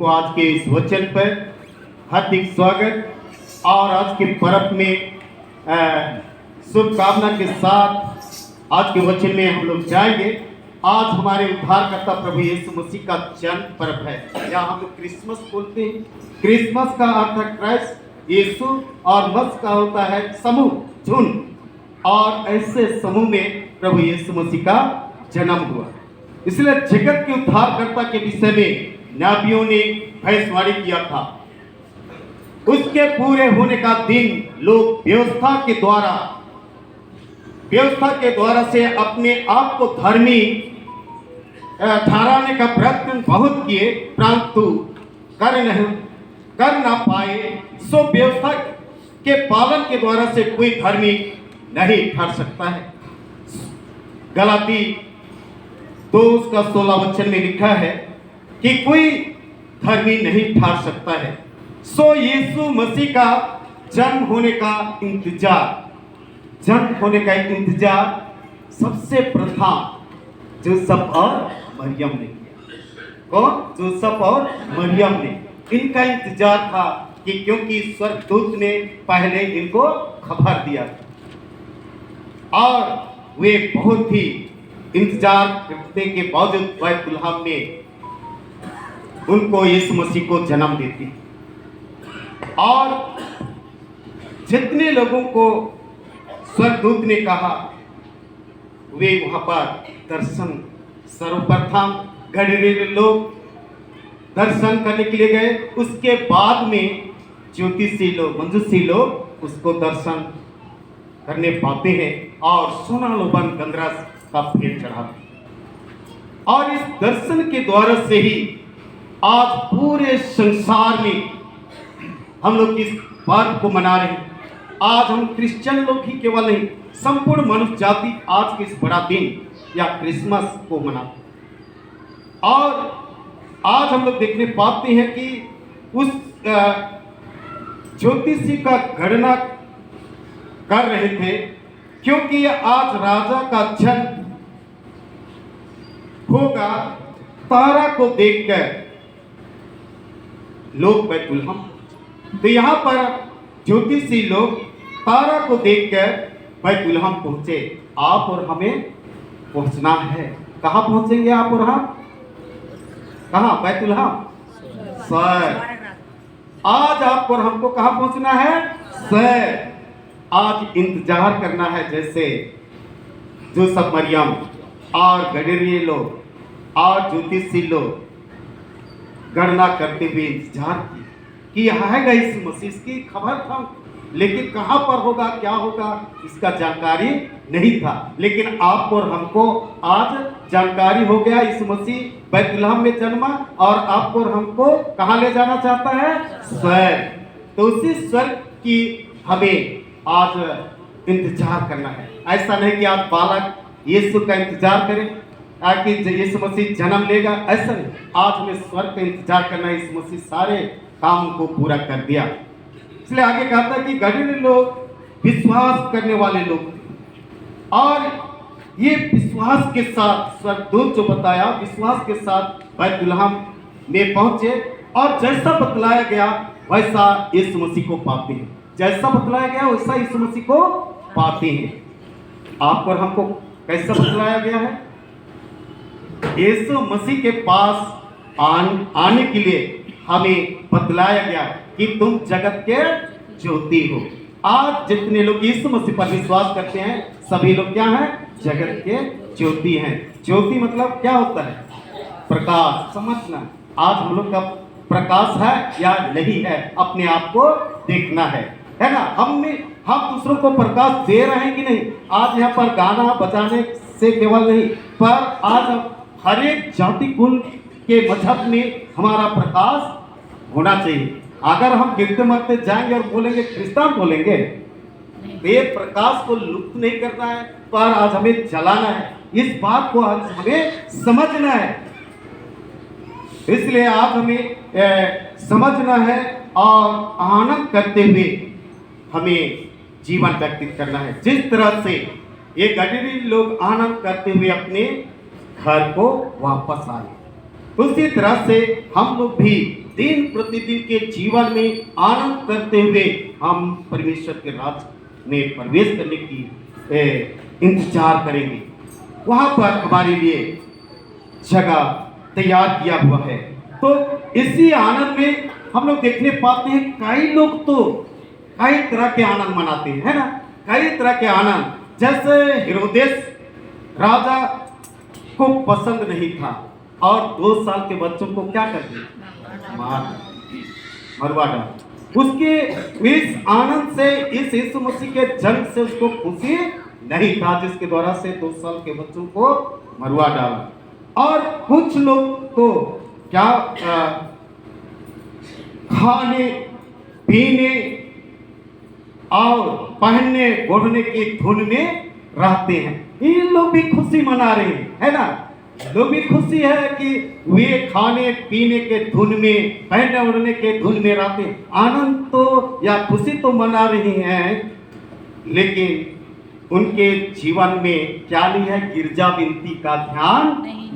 उनको आज के इस वचन पर हार्दिक स्वागत। और आज के पर्व में शुभकामना के साथ आज के वचन में हम लोग जाएंगे। आज हमारे उद्धारकर्ता प्रभु यीशु मसीह का जन्म पर्व है, या हम लोग क्रिसमस बोलते हैं। क्रिसमस का अर्थ है क्राइस्ट यीशु, और मस का होता है समूह, झुंड। और ऐसे समूह में प्रभु यीशु मसीह का जन्म हुआ। इसलिए जगत के उद्धारकर्ता के विषय में नबियों ने भविष्यवाणी किया था। उसके पूरे होने का दिन लोग व्यवस्था के द्वारा से अपने आप को धर्मी ठहराने का प्रयत्न बहुत किए, परंतु कर ना पाए। सो व्यवस्था के पालन के द्वारा से कोई धर्मी नहीं ठहर सकता है। गलाती 2:16 वचन में लिखा है कि कोई धर्मी नहीं ठहर सकता है। सो यीशु मसीह का जन्म होने का इंतजार सबसे प्रथम जोसेफ और मरियम ने किया। कौन? जोसेफ और मरियम ने। इनका इंतजार था कि क्योंकि स्वर्गदूत ने पहले इनको खबर दिया था, और वे बहुत ही इंतजार करने के बावजूद बैतुलहम में उनको यीशु मसीह को जन्म देती। और जितने लोगों को स्वर्गदूत ने कहा, वे वहां पर दर्शन, सर्वप्रथम गलीली लोग दर्शन करने के लिए गए। उसके बाद में ज्योतिषी लोग, मंजूसी लोग उसको दर्शन करने पाते हैं और सोना लोबन गंधरस का भेंट चढ़ाते हैं। और इस दर्शन के द्वारा से ही आज पूरे संसार में हम लोग इस पर्व को मना रहे हैं। आज हम क्रिश्चियन लोग ही केवल नहीं, संपूर्ण मनुष्य जाति आज के इस बड़ा दिन या क्रिसमस को मनाते हैं। और आज हम लोग देखने पाते हैं कि उस ज्योतिषी का गणना कर रहे थे, क्योंकि आज राजा का जन्म होगा। तारा को देखकर लोग बैतुलहम, तो यहाँ पर ज्योतिषी लोग तारा को देखकर बैतुलहम पहुंचे। आप और हमें पहुंचना है। कहाँ पहुंचेंगे आप और हम? कहाँ? बैतुलहम, सर। आज आप और हमको कहाँ पहुंचना है? सर। आज इंतजार करना है, जैसे जोसेफ, मरियम और गलीली लोग और ज्योतिषी लोग गणना करते हुए इंतजार कि आएगा यीशु मसीह, इसकी खबर था, लेकिन कहाँ पर होगा, क्या होगा, इसका जानकारी नहीं था। लेकिन आप और हमको आज जानकारी हो गया, यीशु मसीह बैतुलहम में जन्मा, और आप और हमको कहाँ ले जाना चाहता है? स्वर्ग। तो उसी स्वर्ग की हमें आज इंतजार करना है। ऐसा नहीं कि आज बालक यीशु का इंतजार करें कि यीशु मसीह जन्म लेगा, ऐसा नहीं। आज हमें स्वर्ग का इंतजार करना है। यीशु मसीह सारे काम को पूरा कर दिया। इसलिए आगे कहता है कि गलीली लोग विश्वास करने वाले लोग थे, और ये विश्वास के साथ स्वर्गदूत जो बताया, विश्वास के साथ बैतुलहम में पहुंचे, और जैसा बतलाया गया वैसा यीशु मसीह को पाते हैं। जैसा बतलाया गया वैसा यीशु मसीह को पाते हैं। आप और हमको कैसा बतलाया गया है? यीशु मसीह के पास आने के लिए हमें बतलाया गया कि तुम जगत के ज्योति हो। आज जितने लोग यीशु मसीह पर विश्वास करते हैं, सभी लोग क्या हैं? जगत के ज्योति हैं। ज्योति मतलब क्या होता है? प्रकाश। समझना, आज हम लोग का प्रकाश है या नहीं है, अपने आप को देखना है ना। हम दूसरों को प्रकाश दे रहे हैं कि नहीं? आज यहाँ पर गाना बजाने से केवल नहीं, पर आज हर एक जाति कुल के मजहब में हमारा प्रकाश होना चाहिए। अगर हम गिरते मरते जाएंगे और बोलेंगे क्रिश्चियन बोलेंगे, तो ये प्रकाश को लुप्त नहीं करना है, पर आज हमें जलाना है। इस बात को आज हमें समझना है। इसलिए आज हमें समझना है और आनंद करते हुए हमें जीवन व्यतीत करना है। जिस तरह से ये गलीली लोग आनंद करते हुए अपने घर को वापस आए, उसी तरह से हम लोग भी दिन प्रतिदिन के जीवन में आनंद करते हुए हम परमेश्वर के राज्य में प्रवेश करने की इंतजार करेंगे। वहां पर हमारे लिए जगह तैयार किया हुआ है। तो इसी आनंद में हम लोग देखने पाते हैं कई लोग तो कई तरह के आनंद मनाते हैं, है ना, कई तरह के आनंद। जैसे हेरोदेस राजा को पसंद नहीं था और 2 साल के बच्चों को क्या कर दिया, मरवा डाला। उसके इस आनंद से, इस यीशु मसीह के जन्म से उसको खुशी नहीं था, जिसके द्वारा से 2 साल के बच्चों को मरवा डाला। और कुछ लोग तो क्या खाने पीने और पहनने ओढ़ने की धुन में रहते हैं। इन लोग भी खुशी मना रहे हैं, है ना, लोग भी खुशी है कि वे खाने पीने के धुन में, पहनने ओढ़ने के धुन में रहते हैं। आनंद तो या खुशी तो मना रहे हैं, लेकिन उनके जीवन में क्या नहीं है, गिरजा विनती का ध्यान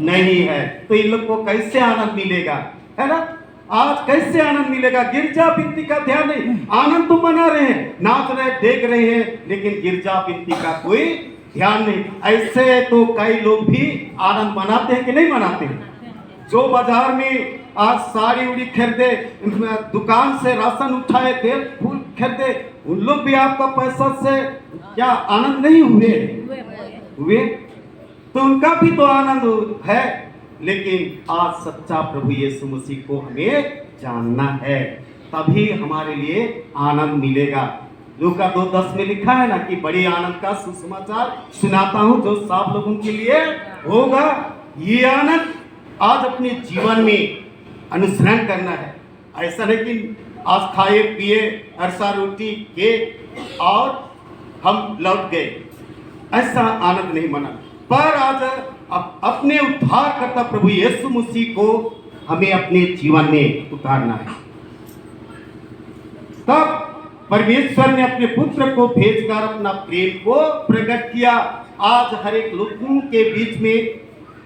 नहीं है। तो इन लोग को कैसे आनंद मिलेगा, है ना, आज कैसे आनंद मिलेगा? गिरजा विनती का ध्यान नहीं। आनंद तो मना रहे हैं, नाच रहे, देख रहे हैं, लेकिन गिरजा विनती का कोई ध्यान नहीं। ऐसे तो कई लोग भी आनंद मनाते हैं कि नहीं मनाते हैं? जो बाजार में आज साड़ी उड़ी खरीदे, दुकान से राशन उठाए, तेल फूल खरीदे, उन लोग भी आपका पैसा से क्या आनंद नहीं हुए? तो उनका भी तो आनंद है, लेकिन आज सच्चा प्रभु यीशु मसीह को हमें जानना है, तभी हमारे लिए आनंद मिलेगा। लूका 2:10 में लिखा है ना कि बड़े आनंद का सुसमाचार सुनाता हूं जो सब लोगों के लिए होगा। ये आनंद आज अपने जीवन में अनुसरण करना है। ऐसा नहीं कि आज खाए पिए अरसा रोटी केक और हम लौट गए, ऐसा आनंद नहीं मना। पर आज अपने उद्धारकर्ता प्रभु यीशु मसीह को हमें अपने जीवन में उतारना है। तब परमेश्वर ने अपने पुत्र को भेजकर अपना प्रेम को प्रकट किया। आज हर एक लोगों के बीच में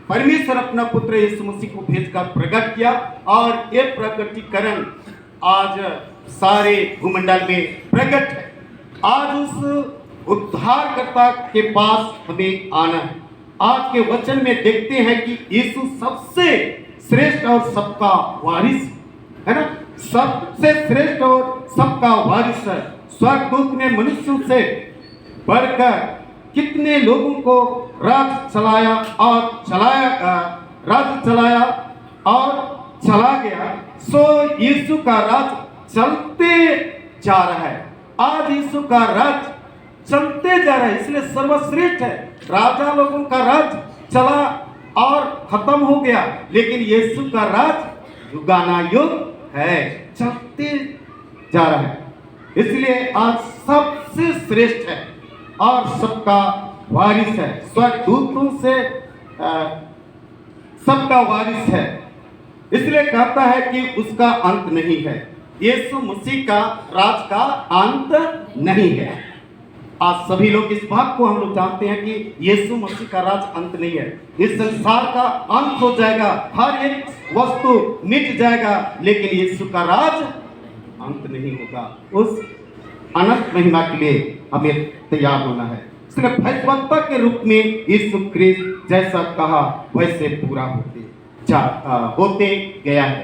परमेश्वर अपना पुत्र यीशु मसीह को भेजकर प्रकट किया, और ये प्रकटीकरण आज सारे भूमंडल में प्रकट है। आज उस उद्धारकर्ता के पास हमें आना है। आज के वचन में देखते हैं कि यीशु सबसे श्रेष्ठ और सबका वारिस है ना, सबसे श्रेष्ठ और सबका वारिस है। स्वर्गदूत ने मनुष्यों से बढ़कर कितने लोगों को राज चलाया और चला गया। सो यीशु का राज चलते जा रहा है। आज यीशु का राज चलते जा रहा है, इसलिए सर्वश्रेष्ठ है। राजा लोगों का राज चला और खत्म हो गया, लेकिन यीशु का राज युगानुयुग है, चलते जा रहा है। इसलिए आज सबसे श्रेष्ठ है और सबका वारिस है। स्वर्गदूतों से सबका वारिस है, इसलिए कहता है कि उसका अंत नहीं है। यीशु मसीह का राज का अंत नहीं है। आज सभी लोग इस बात को हम लोग जानते हैं कि यीशु मसीह का राज अंत नहीं है। इस संसार का अंत हो जाएगा, हर एक वस्तु मिट जाएगा, लेकिन यीशु का राज अंत नहीं होगा। उस अनंत महिमा के लिए हमें तैयार होना है। सिर्फ भविष्यवक्ता के रूप में यीशु ख्रिस्त जैसा कहा वैसे पूरा होते गया है,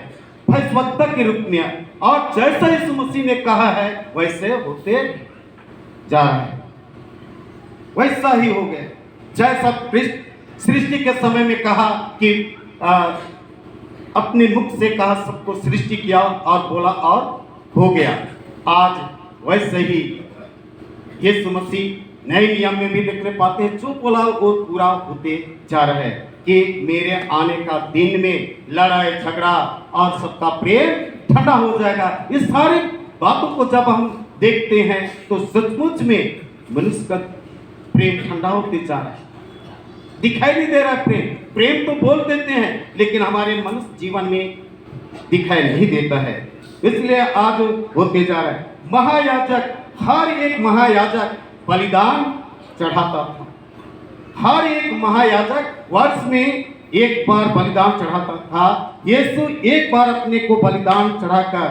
भविष्यवक्ता के रूप में, और जैसा यीशु मसीह ने कहा है वैसे होते जा रहा है, वैसा ही हो गया। जैसा सृष्टि के समय में कहा कि अपने मुख से कहा सबको सृष्टि किया और बोला और हो गया, आज वैसे ही यीशु मसीह नए नियम में भी देखने पाते हैं, जो बोला वो पूरा होते जा रहा है कि मेरे आने का दिन में लड़ाई झगड़ा और सबका प्रेम ठंडा हो जाएगा। इस सारी बातों को जब हम देखते हैं तो सचमुच में मनुष्य का प्रेम ठंडा होते जा रहा है, दिखाई नहीं दे रहा है। प्रेम तो बोल देते हैं, लेकिन हमारे मनुष्य जीवन में दिखाई नहीं देता है, इसलिए आज होते जा रहा है। महायाजक, हर एक महायाजक बलिदान चढ़ाता था। हर एक महायाजक वर्ष में एक बार बलिदान चढ़ाता था, यीशु एक बार अपने को बलिदान चढ़ाकर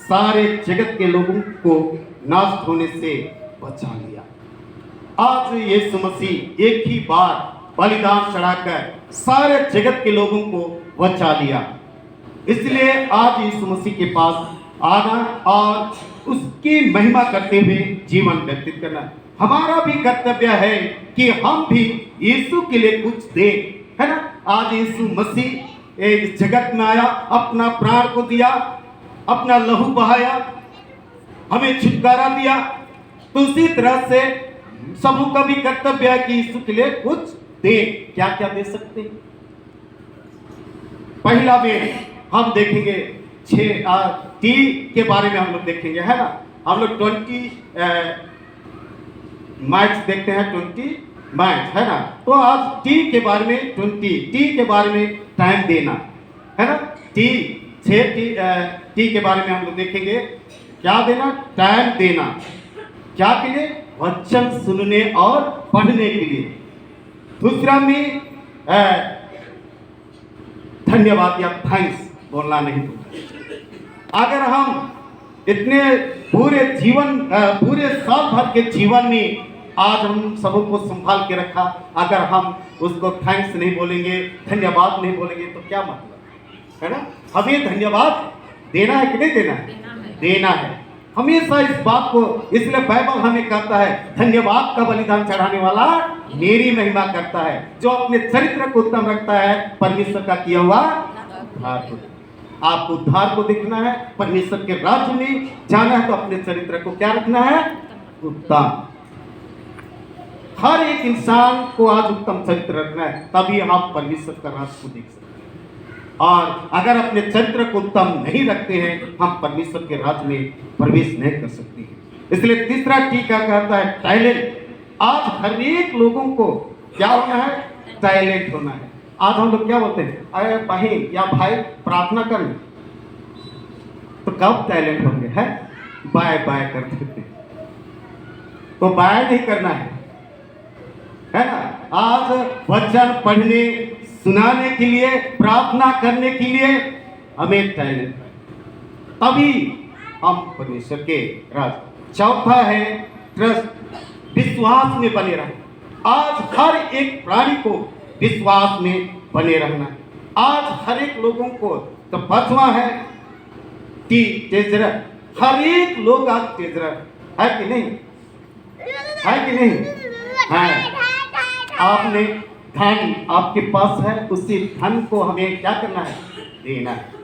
सारे जगत के लोगों को नाश होने से बचा लिया। आज यीशु मसीह एक ही बार बलिदान चढ़ाकर सारे जगत के लोगों को बचा लिया। इसलिए आज यीशु मसीह के पास आना और उसकी महिमा करते हुए जीवन व्यतीत करना हमारा भी कर्तव्य है कि हम भी यीशु के लिए कुछ दें, है ना। आज यीशु मसीह इस जगत में आया, अपना प्राण को दिया, अपना लहू बहाया, हमें छुटकारा दिया। तो उसी तरह से सबों का भी कर्तव्य है कि यीशु के लिए कुछ दें। क्या क्या दे सकते हैं? पहला में हम देखेंगे टी के बारे में हम लोग देखेंगे, है ना। हम लोग 20 मैच देखते हैं, 20 मैच, है ना। तो आज टी के बारे में 20 टी के बारे में टाइम देना, है ना। टी के बारे में हम लोग देखेंगे। क्या देना? टाइम देना। क्या के लिए? वचन सुनने और पढ़ने के लिए। दूसरा में धन्यवाद या थैंक्स बोलना नहीं भूलना। अगर हम इतने पूरे साल भर के जीवन में आज हम सबों को संभाल के रखा, अगर हम उसको थैंक्स नहीं बोलेंगे, धन्यवाद नहीं बोलेंगे, तो क्या मतलब, है ना। हमें धन्यवाद देना है कि नहीं देना है? देना है हमेशा इस बात को। इसलिए बाइबल हमें कहता है, धन्यवाद का बलिदान चढ़ाने वाला मेरी महिमा करता है। जो अपने चरित्र को उत्तम रखता है, परमेश्वर का किया हुआ उद्धार को। आपको उद्धार को देखना है, परमेश्वर के राज्य में जाना है, तो अपने चरित्र को क्या रखना है? उत्तम। हर एक इंसान को आज उत्तम चरित्र रखना है, तभी आप परमेश्वर का राज्य को देख सकते हैं। और अगर अपने चरित्र को उत्तम नहीं रखते हैं, हम परमेश्वर के राज्य में प्रवेश नहीं कर सकते हैं। इसलिए तीसरा टी क्या कहता है? टैलेंट। आज हर एक लोगों को क्या होना है? टैलेंट होना है। आज हम लोग क्या बोलते हैं? अरे बहन या भाई प्रार्थना कर, तो कब टैलेंट होंगे? है बाय बाय कर देते, तो बाय नहीं करना है ना। आज वचन पढ़ने, सुनाने के लिए, प्रार्थना करने के लिए हमें टैलेंट है, तभी हम परमेश्वर के राज। चौथा है ट्रस्ट, विश्वास में बने रहना। आज हर एक प्राणी को विश्वास में बने रहना। आज हर एक लोगों को, तो पांचवा है तेजरा। हर एक लोग आज तेजरा है कि नहीं? है कि नहीं? है। आपने धन आपके पास है, उसी धन को हमें क्या करना है? देना है।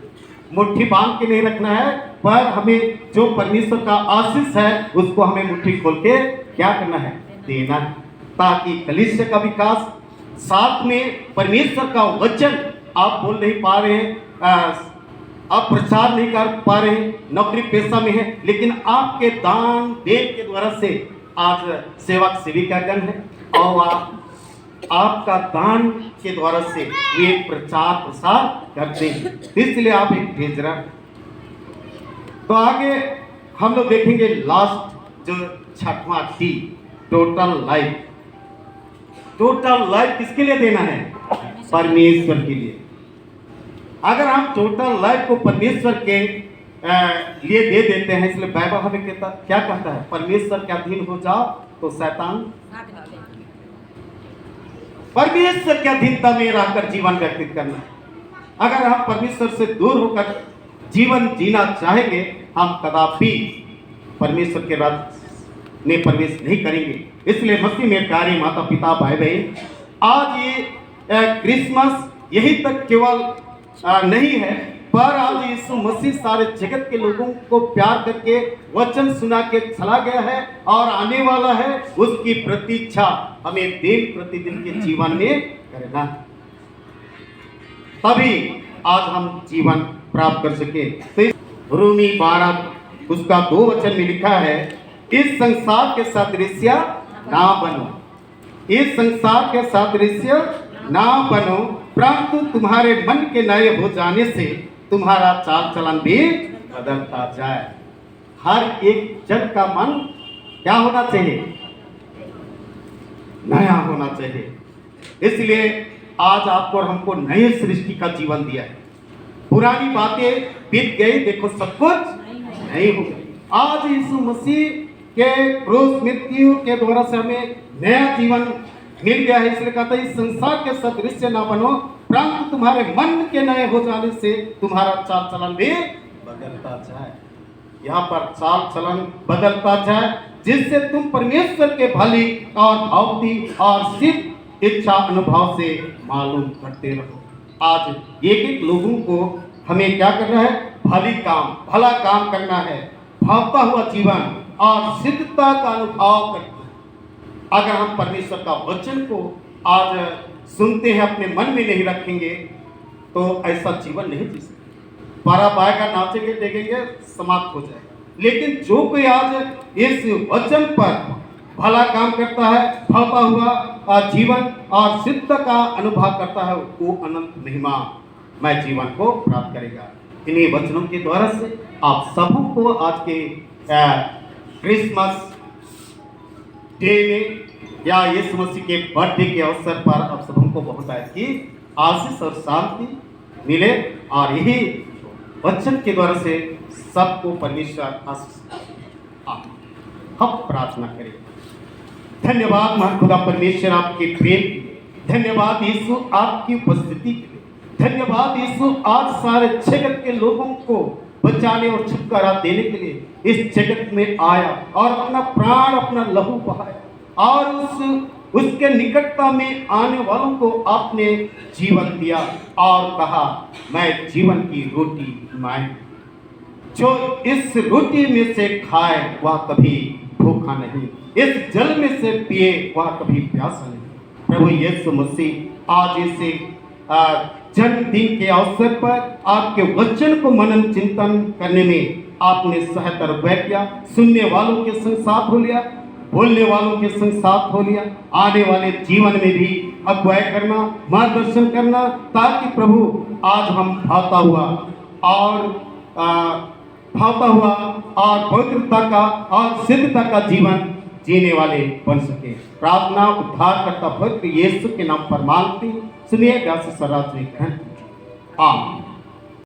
मुट्ठी बांध के नहीं रखना है, पर हमें जो परमेश्वर का आशीष है उसको हमें मुट्ठी खोल के क्या करना है? देना है, ताकि कलीसिया का विकास, साथ में परमेश्वर का वचन आप बोल नहीं पा रहे हैं, आप प्रचार नहीं कर पा रहे हैं, नौकरी पेशा में है, लेकिन आपके दान देन के द्वारा से आज सेवक सेविकागण है, और आपका दान के द्वारा से वे प्रचार प्रसार करते हैं। इसलिए आप एक भेजरा। तो आगे हम लोग देखेंगे लास्ट जो छठवां T, total life. Total life किसके लिए देना है? परमेश्वर के लिए। अगर हम टोटल लाइफ को परमेश्वर के लिए दे देते हैं, इसलिए बाइबल हमें क्या कहता है? परमेश्वर के अधीन हो जाओ तो शैतान। परमेश्वर के अधीनता में रहकर जीवन व्यतीत करना। अगर हम परमेश्वर से दूर होकर जीवन जीना चाहेंगे, हम कदापि परमेश्वर के राज्य में प्रवेश नहीं करेंगे। इसलिए मसीह में प्यारे माता पिता भाई बहन, आज ये क्रिसमस यही तक केवल नहीं है, पर आज यीशु मसीह सारे जगत के लोगों को प्यार करके वचन सुना के चला गया है और आने वाला है। उसकी प्रतीक्षा हमें दिन प्रतिदिन के जीवन में करना, तभी आज हम जीवन प्राप्त कर सके। तो रोमी 12 उसका 2 वचन में लिखा है, इस संसार के सादृश्य ना बनो, इस संसार के सादृश्य ना बनो, परंतु तुम्हारे मन के नए हो जाने से तुम्हारा चाल चलन भी बदलता जाए। हर एक जन का मन क्या होना चाहिए? नया होना चाहिए। इसलिए आज आपको और हमको नए सृष्टि का जीवन दिया है। पुरानी बातें बीत गई, देखो सब कुछ नहीं हो गया। आज यीशु मसीह के क्रूस मृत्यु के द्वारा से हमें नया जीवन मिल गया है। इसलिए कहता है इस संसार के सदृश्य ना बनो, परंतु तुम्हारे मन के नए हो जाने से तुम्हारा चाल चलन भी बदलता जाए। यहाँ पर चाल चलन बदलता जाए, जिससे तुम परमेश्वर के भली और भावती और सिद्ध इच्छा अनुभव से मालूम करते रहो। आज एक एक लोगों को हमें क्या करना है? भला काम करना है, भावता हुआ जीवन और सिद्धता का अनुभव करना है। अगर हम परमेश्वर का वचन को आज सुनते हैं, अपने मन में नहीं रखेंगे, तो ऐसा जीवन नहीं जी सकते। पारा पाएगा, नाचेंगे, देखेंगे, समाप्त हो जाएगा। लेकिन जो कोई आज इस वचन पर भला काम करता है, भावता हुआ जीवन और सिद्ध का अनुभव करता है, वो अनंत महिमामय जीवन को प्राप्त करेगा। इन्हीं वचनों के द्वारा से आप सबों को आज के क्रिसमस डे में या यीशु मसीह के बर्थडे के अवसर पर आप सबों को बहुत की आशीष और शांति मिले, और यही वचन के द्वारा से सबको परमेश्वर आशीष। हम प्रार्थना करें। धन्यवाद महान खुदा परमेश्वर आपके प्रेम के लिए, धन्यवाद यीशु आपकी उपस्थिति के लिए, धन्यवाद यीशु आज सारे जगत के लोगों को बचाने और छुटकारा देने के लिए इस जगत में आया और अपना प्राण, अपना लहू बहाया, और उसके निकटता में आने वालों को आपने जीवन दिया और कहा, मैं जीवन की रोटी मैं, जो इस रोटी में से खाए वह कभी भूखा नहीं, इस जल में से पिए वह कभी प्यासा नहीं। प्रभु यीशु मसीह आज इसे जन्मदिन के अवसर पर आपके वचन को मनन चिंतन करने में आपने सहायता किया। सुनने वालों के संग साथ हो लिया, बोलने वालों के संग साथ हो लिया, आने वाले जीवन में भी अगुवाई करना, मार्गदर्शन करना, ताकि प्रभु आज हम भावता हुआ और पवित्रता का और सिद्धता का जीवन जीने वाले बन सके। प्रार्थना उद्धार करता पवित्र यीशु के नाम पर मांगती, सुनिए व्यास सराज में ग्रहण। आमीन।